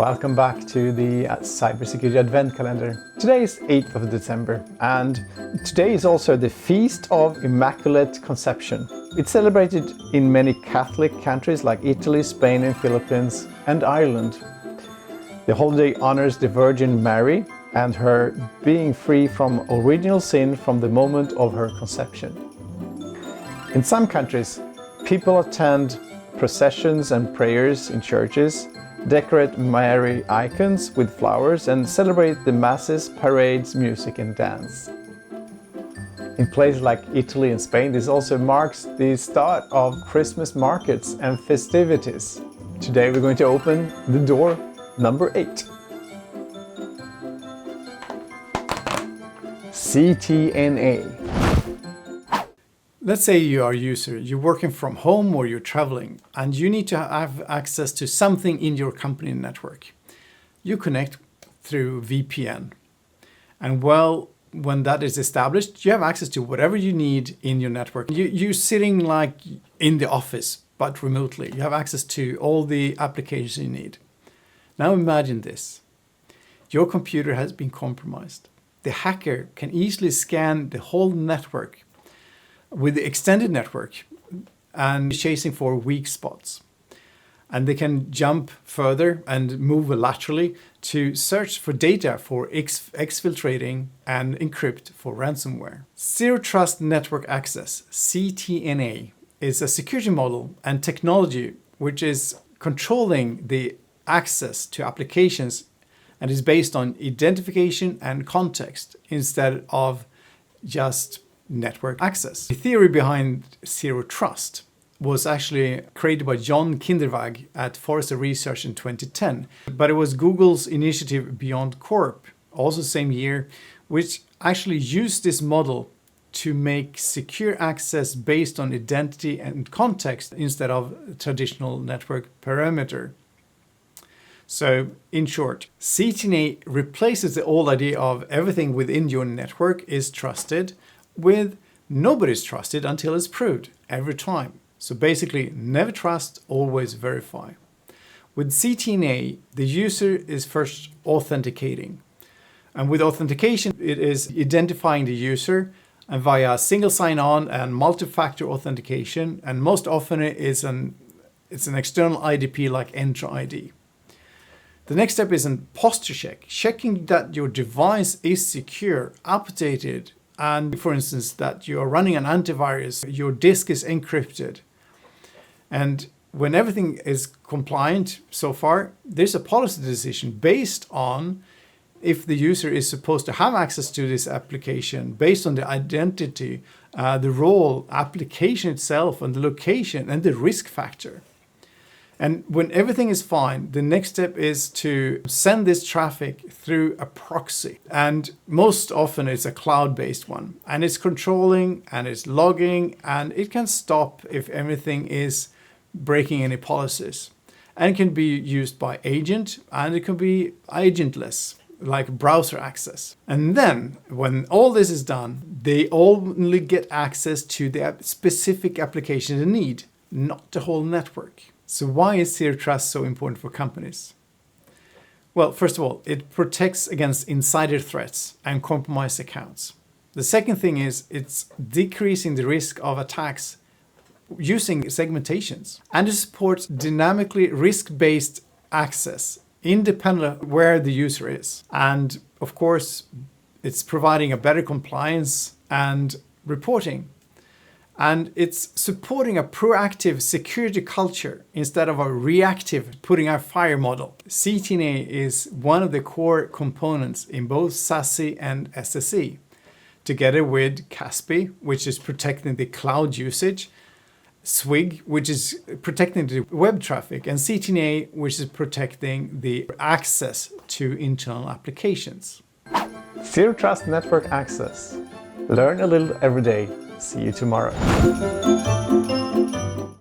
Welcome back to the Cybersecurity Advent Calendar. Today is 8th of December and today is also the Feast of Immaculate Conception. It's celebrated in many Catholic countries like Italy, Spain and Philippines and Ireland. The holiday honors the Virgin Mary and her being free from original sin from the moment of her conception. In some countries, people attend processions and prayers in churches, decorate Mary icons with flowers and celebrate the masses, parades, music and dance. In places like Italy and Spain, this also marks the start of Christmas markets and festivities. Today we're going to open the door number 8. CTNA. Let's say you are a user, you're working from home or you're traveling and you need to have access to something in your company network. You connect through VPN. And when that is established, you have access to whatever you need in your network. You're sitting like in the office, but remotely. You have access to all the applications you need. Now imagine this. Your computer has been compromised. The hacker can easily scan the whole network with the extended network and chasing for weak spots. And they can jump further and move laterally to search for data for exfiltrating and encrypt for ransomware. Zero Trust Network Access, CTNA, is a security model and technology which is controlling the access to applications and is based on identification and context instead of just network access. The theory behind Zero Trust was actually created by John Kindervag at Forrester Research in 2010, but it was Google's initiative BeyondCorp, also same year, which actually used this model to make secure access based on identity and context instead of traditional network perimeter. So in short, CTNA replaces the old idea of everything within your network is trusted with nobody's trusted until it's proved every time. So basically, never trust, always verify. With CTNA, the user is first authenticating. And with authentication, it is identifying the user and via single sign-on and multi-factor authentication. And most often it's an external IDP like Entra ID. The next step is a posture check, checking that your device is secure, updated, and for instance, that you're running an antivirus, your disk is encrypted. And when everything is compliant so far, there's a policy decision based on if the user is supposed to have access to this application based on the identity, the role, application itself, and the location and the risk factor. And when everything is fine, the next step is to send this traffic through a proxy. And most often it's a cloud-based one. And it's controlling and it's logging and it can stop if everything is breaking any policies. And it can be used by agent and it can be agentless, like browser access. And then when all this is done, they only get access to the specific application they need, not the whole network. So why is Zero Trust so important for companies? Well, first of all, it protects against insider threats and compromised accounts. The second thing is it's decreasing the risk of attacks using segmentations. And it supports dynamically risk-based access, independent of where the user is. And of course, it's providing a better compliance and reporting. And it's supporting a proactive security culture instead of a reactive putting out fire model. CTNA is one of the core components in both SASE and SSE, together with CASB, which is protecting the cloud usage, SWG, which is protecting the web traffic, and CTNA, which is protecting the access to internal applications. Zero Trust Network Access. Learn a little every day. See you tomorrow.